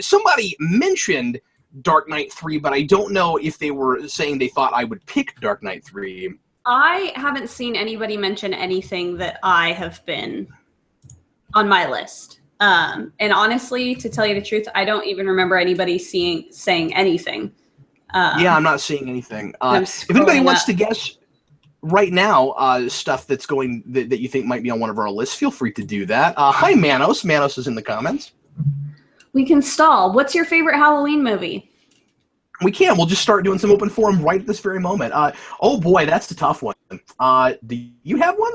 somebody mentioned Dark Knight 3, but I don't know if they were saying they thought I would pick Dark Knight 3. I haven't seen anybody mention anything that I have been on my list. And honestly, to tell you the truth, I don't even remember anybody saying anything. Yeah, I'm not seeing anything. If anybody wants to guess right now stuff that's going that you think might be on one of our lists, feel free to do that. Hi, Manos. Manos is in the comments. We can stall. What's your favorite Halloween movie? We can. We'll just start doing some open forum right at this very moment. Oh boy, that's the tough one. Do you have one?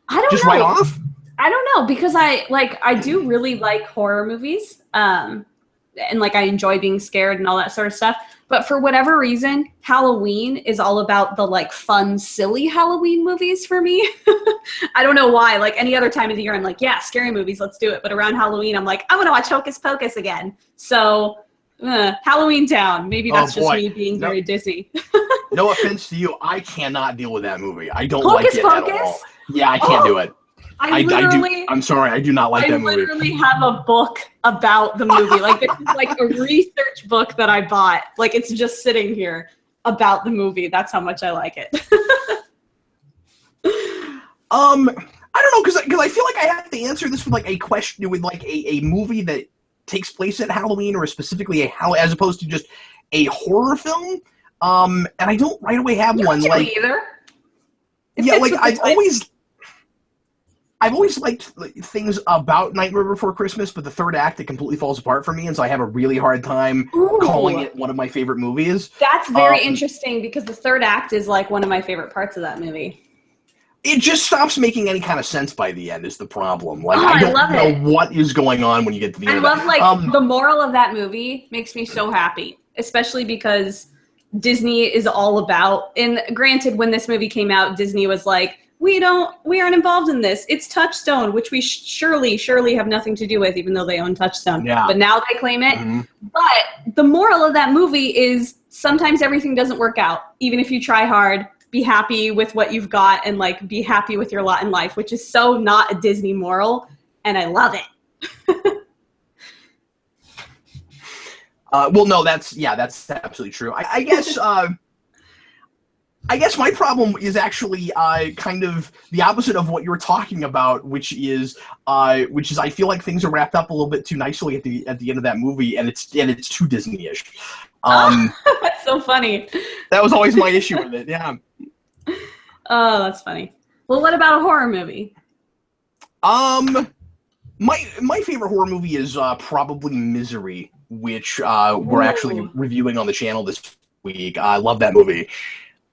I don't know. Just right off? I don't know, because I do really like horror movies. And I enjoy being scared and all that sort of stuff. But for whatever reason, Halloween is all about the fun, silly Halloween movies for me. I don't know why. Any other time of the year, I'm like, yeah, scary movies, let's do it. But around Halloween, I'm like, I want to watch Hocus Pocus again. So, Halloween Town. Maybe that's just me being very Disney. No offense to you, I cannot deal with that movie. I don't Hocus like it Pocus? at all. Yeah, I can't do it. I'm sorry, I do not like that movie. I literally have a book about the movie. This is a research book that I bought. It's just sitting here about the movie. That's how much I like it. I don't know, because I feel like I have to answer this with a question with a movie that takes place at Halloween, or specifically as opposed to just a horror film. And I don't right away have one. Either. Yeah, I've always liked things about Nightmare Before Christmas, but the third act, it completely falls apart for me, and so I have a really hard time calling it one of my favorite movies. That's very interesting, because the third act is one of my favorite parts of that movie. It just stops making any kind of sense by the end is the problem. I don't know what is going on when you get to the end. I love the moral of that movie makes me so happy, especially because Disney is all about, and granted, when this movie came out, Disney was like, we aren't involved in this. It's Touchstone, which we surely have nothing to do with, even though they own Touchstone. Yeah. But now they claim it. Mm-hmm. But the moral of that movie is sometimes everything doesn't work out. Even if you try hard, be happy with what you've got and be happy with your lot in life, which is so not a Disney moral, and I love it. Well, no, that's absolutely true. I guess my problem is actually kind of the opposite of what you're talking about, which is I feel like things are wrapped up a little bit too nicely at the end of that movie, and it's too Disney-ish. That's so funny. That was always my issue with it. Yeah. Oh, that's funny. Well, what about a horror movie? My favorite horror movie is probably Misery, which we're actually reviewing on the channel this week. I love that movie.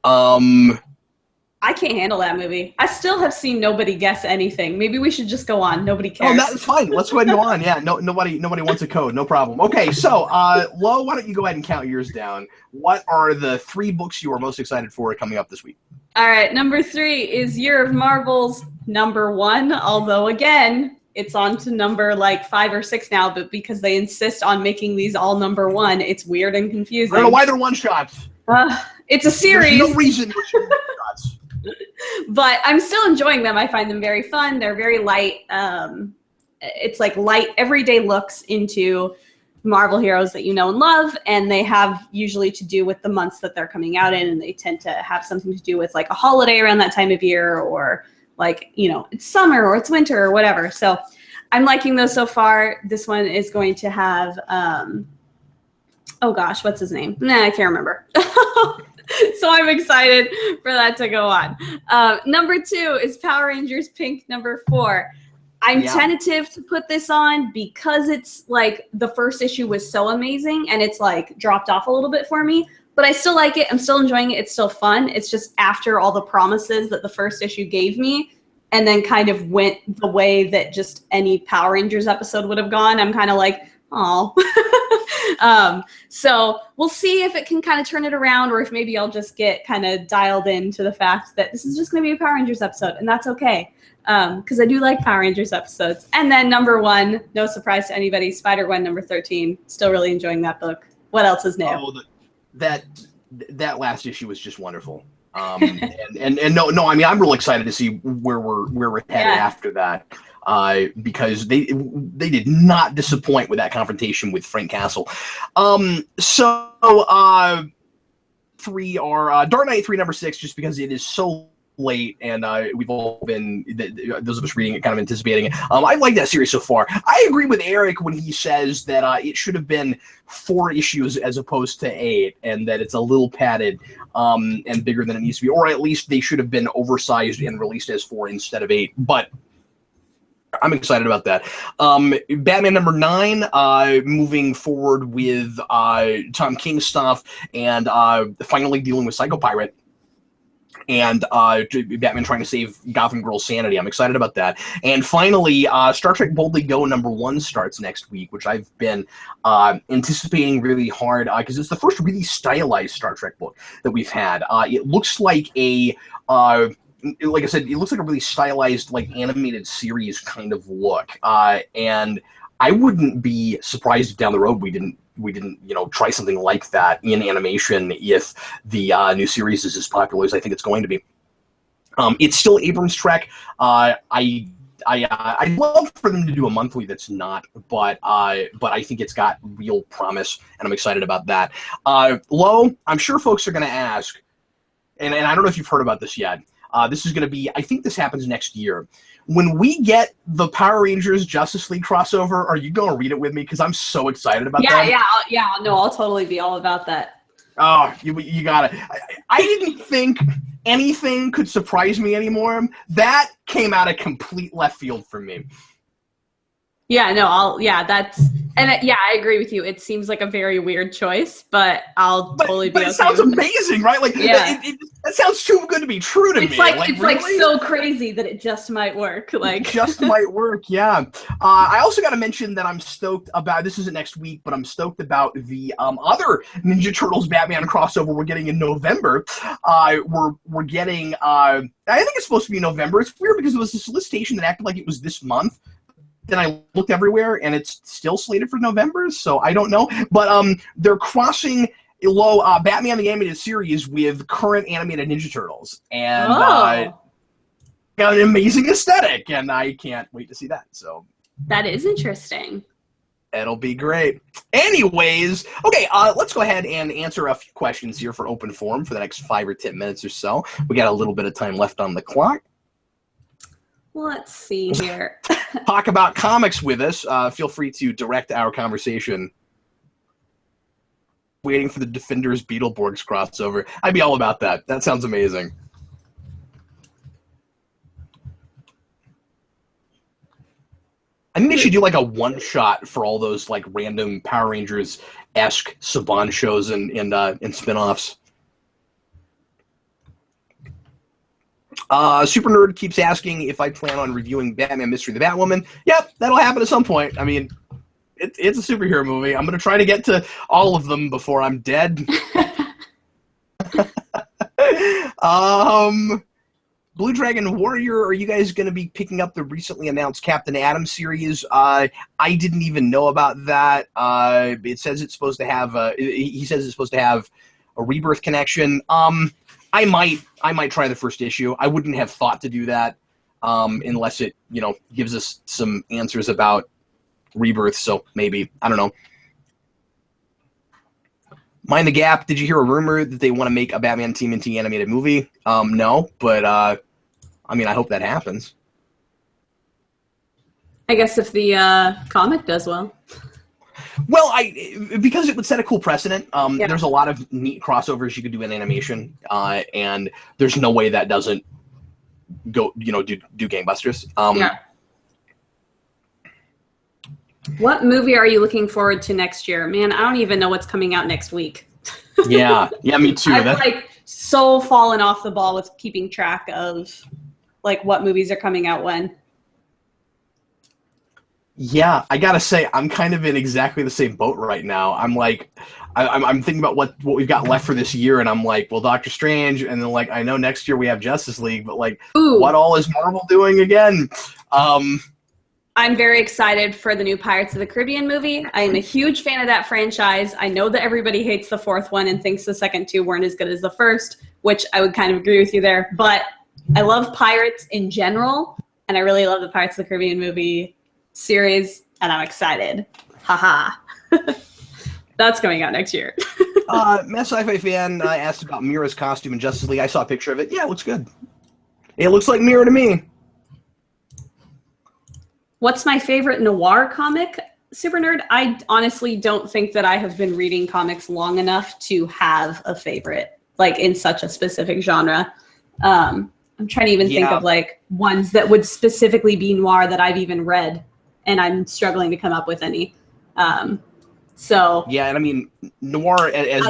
I can't handle that movie. I still have seen nobody guess anything. Maybe we should just go on. Nobody cares. Oh, that's fine. Let's go ahead and go on. Yeah, nobody wants a code. No problem. Okay, so Lo, why don't you go ahead and count yours down? What are the 3 books you are most excited for coming up this week? All right, number 3 is Year of Marvel's number 1. Although again, it's on to number 5 or 6 now, but because they insist on making these all number 1, it's weird and confusing. I don't know why they're one-shots. It's a series. There's no reason to shoot one-shots. But I'm still enjoying them. I find them very fun. They're very light. It's light, everyday looks into Marvel heroes that you know and love, and they have usually to do with the months that they're coming out in, and they tend to have something to do with a holiday around that time of year, or it's summer or it's winter or whatever. So I'm liking those so far. This one is going to have, oh gosh, what's his name? Nah, I can't remember. So I'm excited for that to go on. Number 2 is Power Rangers Pink number 4. I'm tentative to put this on because it's like the first issue was so amazing and it's like dropped off a little bit for me, but I still like it. I'm still enjoying it. It's still fun. It's just after all the promises that the first issue gave me and then kind of went the way that just any Power Rangers episode would have gone. I'm kind of like, oh. So we'll see if it can kind of turn it around or if maybe I'll just get kind of dialed into the fact that this is just going to be a Power Rangers episode and that's okay. Because I do like Power Rangers episodes. And then number 1, no surprise to anybody, Spider-Gwen number 13. Still really enjoying that book. What else is new? Oh, that last issue was just wonderful. And no, I mean I'm really excited to see where we're headed after that. Because they did not disappoint with that confrontation with Frank Castle. 3 are Dark Knight 3 number 6, just because it is so late and we've all been, those of us reading it, kind of anticipating it. I like that series so far. I agree with Eric when he says that it should have been 4 issues as opposed to 8, and that it's a little padded and bigger than it needs to be, or at least they should have been oversized and released as 4 instead of 8. But I'm excited about that. Batman number 9, moving forward with Tom King stuff and finally dealing with Psycho Pirate. And Batman trying to save Gotham Girl's sanity. I'm excited about that. And finally, Star Trek Boldly Go number 1 starts next week, which I've been anticipating really hard because it's the first really stylized Star Trek book that we've had. It looks like a, like I said, it looks like a really stylized, like animated series kind of look. And I wouldn't be surprised if down the road we didn't try something like that in animation if the new series is as popular as I think it's going to be. It's still Abrams' Trek. I'd love for them to do a monthly that's not, but I think it's got real promise, and I'm excited about that. Lo, I'm sure folks are going to ask, and I don't know if you've heard about this yet. This is going to be, I think this happens next year. When we get the Power Rangers Justice League crossover, are you going to read it with me? Because I'm so excited about that. Yeah. No, I'll totally be all about that. Oh, you got it. I didn't think anything could surprise me anymore. That came out of complete left field for me. Yeah, no, I agree with you. It seems like a very weird choice, but I'll totally be okay. But it sounds amazing, right? Like, that sounds too good to be true to me. It's really? Like so crazy that it just might work. Like, it just might work, yeah. I also got to mention that I'm stoked about, this isn't next week, but I'm stoked about the other Ninja Turtles Batman crossover we're getting in November. We're getting, I think it's supposed to be November. It's weird because it was a solicitation that acted like it was this month. Then I looked everywhere, and it's still slated for November, so I don't know. But they're crossing Batman the Animated Series with current animated Ninja Turtles. And got an amazing aesthetic, and I can't wait to see that. So that is interesting. It'll be great. Anyways, okay, let's go ahead and answer a few questions here for open forum for the next 5 or 10 minutes or so. We got a little bit of time left on the clock. Let's see here. Talk about comics with us. Feel free to direct our conversation. Waiting for the Defenders Beetleborgs crossover. I'd be all about that. That sounds amazing. I think they should do like a one-shot for all those like random Power Rangers-esque Saban shows and spin-offs. Super Nerd keeps asking if I plan on reviewing Batman Mystery of the Batwoman. Yep, that'll happen at some point. I mean, it's a superhero movie. I'm going to try to get to all of them before I'm dead. Blue Dragon Warrior, are you guys going to be picking up the recently announced Captain Atom series? I didn't even know about that. It says it's supposed to have he says it's supposed to have a Rebirth connection. I might try the first issue. I wouldn't have thought to do that unless it, gives us some answers about Rebirth. So maybe, I don't know. Mind the Gap. Did you hear a rumor that they want to make a Batman TMNT animated movie? No, but I hope that happens. I guess if the comic does well. Well, because it would set a cool precedent. Yeah. There's a lot of neat crossovers you could do in animation, and there's no way that doesn't go, do gangbusters. Yeah. What movie are you looking forward to next year? Man, I don't even know what's coming out next week. Yeah, me too. I've so fallen off the ball with keeping track of what movies are coming out when. Yeah, I gotta say, I'm kind of in exactly the same boat right now. I'm thinking about what we've got left for this year, and I'm like, well, Doctor Strange, and then I know next year we have Justice League, but Ooh. What all is Marvel doing again? I'm very excited for the new Pirates of the Caribbean movie. I am a huge fan of that franchise. I know that everybody hates the fourth one and thinks the second two weren't as good as the first, which I would kind of agree with you there. But I love pirates in general, and I really love the Pirates of the Caribbean movie series, and I'm excited. Haha. That's coming out next year. Mass Sci-Fi Fan asked about Mira's costume in Justice League. I saw a picture of it. Yeah, it looks good. It looks like Mira to me. What's my favorite noir comic, Super Nerd? I honestly don't think that I have been reading comics long enough to have a favorite, in such a specific genre. I'm trying to even think of ones that would specifically be noir that I've even read, and I'm struggling to come up with any. Yeah, and I mean, noir, as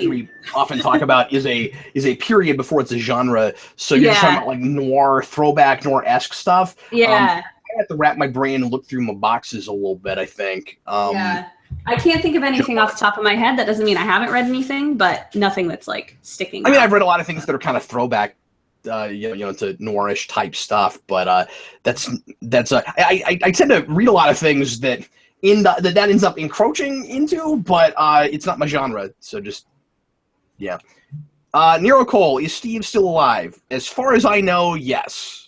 we often talk about, is a period before it's a genre. So you're just talking about noir, throwback, noir-esque stuff. Yeah. I have to wrap my brain and look through my boxes a little bit, I think. Yeah. I can't think of anything off the top of my head. That doesn't mean I haven't read anything, but nothing that's sticking out. I mean, I've read a lot of things that are kind of throwback, to noirish type stuff, but I tend to read a lot of things that ends up encroaching into, but it's not my genre. So just, yeah. Nero Cole, is Steve still alive? As far as I know, yes.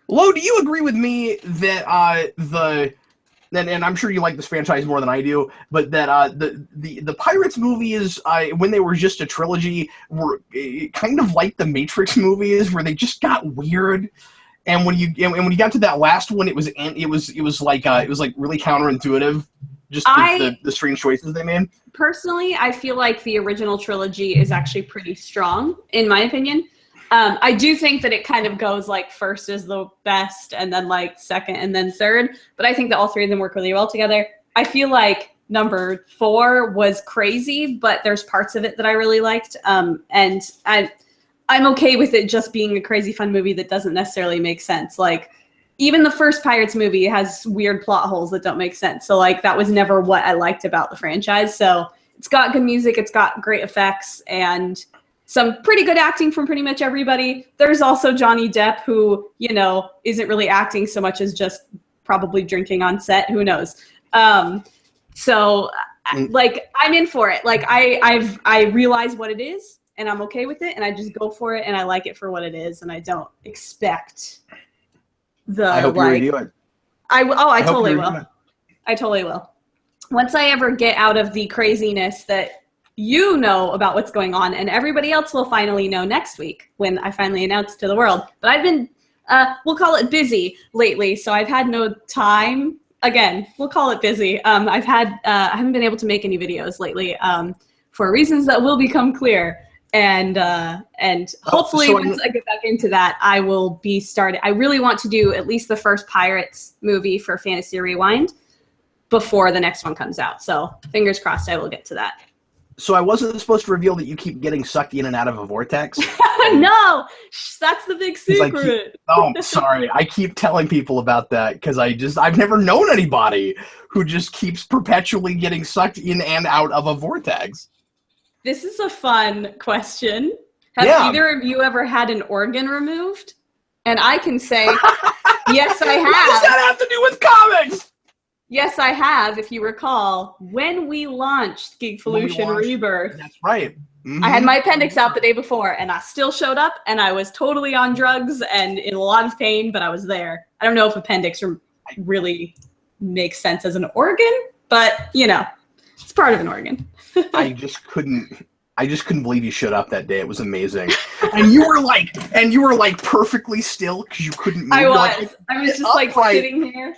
Lo, do you agree with me that and I'm sure you like this franchise more than I do, but that the Pirates movies, when they were just a trilogy, were kind of like the Matrix movies, where they just got weird. And when you got to that last one, it was like really counterintuitive, just the strange choices they made. Personally, I feel like the original trilogy is actually pretty strong, in my opinion. I do think that it kind of goes first is the best, and then second, and then third. But I think that all three of them work really well together. I feel like number 4 was crazy, but there's parts of it that I really liked. And I'm okay with it just being a crazy fun movie that doesn't necessarily make sense. Even the first Pirates movie has weird plot holes that don't make sense. So that was never what I liked about the franchise. So it's got good music, it's got great effects, and some pretty good acting from pretty much everybody. There's also Johnny Depp, who, isn't really acting so much as just probably drinking on set. Who knows? So I'm in for it. I realize what it is, and I'm okay with it, and I just go for it, and I like it for what it is, and I don't expect I hope you review it. I totally will. I totally will. Once I ever get out of the craziness that about what's going on, and everybody else will finally know next week when I finally announce to the world. But I've been, we'll call it busy lately, so I've had no time. Again, we'll call it busy. I haven't been able to make any videos lately for reasons that will become clear. And hopefully once I get back into that, I will be started. I really want to do at least the first Pirates movie for Fantasy Rewind before the next one comes out. So fingers crossed I will get to that. So I wasn't supposed to reveal that you keep getting sucked in and out of a vortex? No! That's the big secret. Sorry. I keep telling people about that because I've never known anybody who just keeps perpetually getting sucked in and out of a vortex. This is a fun question. Have either of you ever had an organ removed? And I can say, yes, I have. What does that have to do with comics? Yes, I have, if you recall, when we launched Geekvolution Rebirth. That's right. Mm-hmm. I had my appendix out the day before, and I still showed up, and I was totally on drugs and in a lot of pain, but I was there. I don't know if appendix really makes sense as an organ, but, it's part of an organ. I just couldn't I just couldn't believe you showed up that day. It was amazing. And you were like perfectly still because you couldn't move. I was just like sitting here.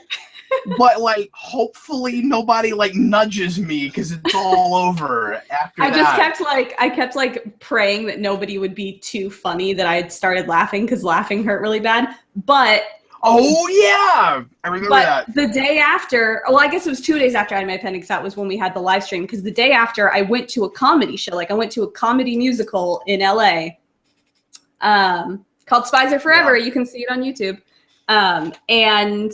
But like, hopefully nobody like nudges me because it's all over after that. I kept like praying that nobody would be too funny that I had started laughing because laughing hurt really bad. But oh yeah, I remember that. The day after, well, I guess it was 2 days after I had my appendix. That was when we had the live stream. Because the day after, I went to a comedy show. Like I went to a comedy musical in LA, called Spies Are Forever. Yeah. You can see it on YouTube, and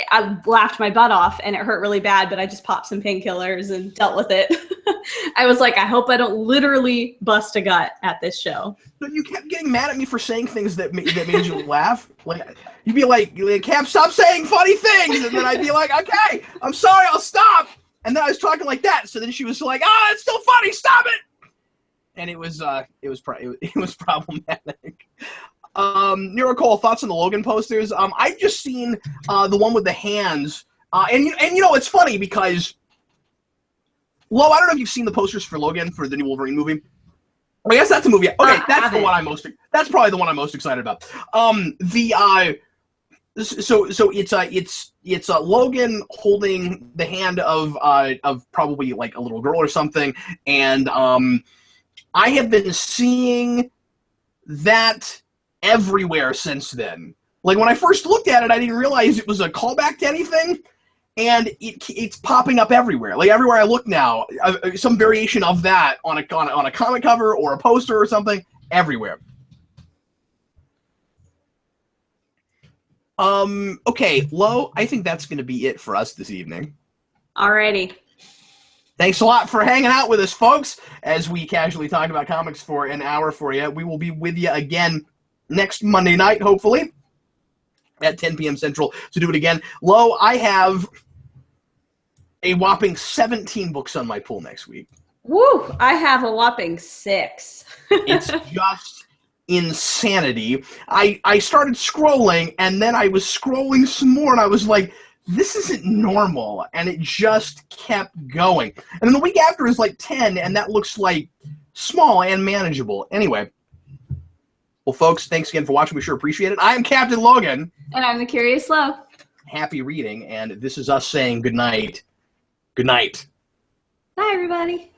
I laughed my butt off and it hurt really bad, but I just popped some painkillers and dealt with it. I was like, I hope I don't literally bust a gut at this show. But you kept getting mad at me for saying things that made you laugh. Like you'd be like, Cap, stop saying funny things. And then I'd be like, okay, I'm sorry, I'll stop. And then I was talking like that. So then she was like, it's still funny, stop it. And it was problematic. Nero Cole, thoughts on the Logan posters? I've just seen the one with the hands, and you know it's funny because, Lo, I don't know if you've seen the posters for Logan for the new Wolverine movie. I guess that's a movie. Okay, that's the one that's probably the one I'm most excited about. So it's Logan holding the hand of probably like a little girl or something, and I have been seeing that everywhere since then. Like when I first looked at it, I didn't realize it was a callback to anything, and it's popping up everywhere. Like everywhere I look now, some variation of that on a comic cover or a poster or something. Everywhere. Okay, Lo, I think that's going to be it for us this evening. Alrighty. Thanks a lot for hanging out with us, folks, as we casually talk about comics for an hour for you. We will be with you again next Monday night, hopefully, at 10 p.m. Central to do it again. Lo, I have a whopping 17 books on my pool next week. Woo! I have a whopping 6. It's just insanity. I started scrolling, and then I was scrolling some more, and I was like, this isn't normal, and it just kept going. And then the week after is like 10, and that looks like small and manageable. Anyway. Well, folks, thanks again for watching. We sure appreciate it. I am Captain Logan. And I'm the Curious Lo. Happy reading, and this is us saying good night. Good night. Bye, everybody.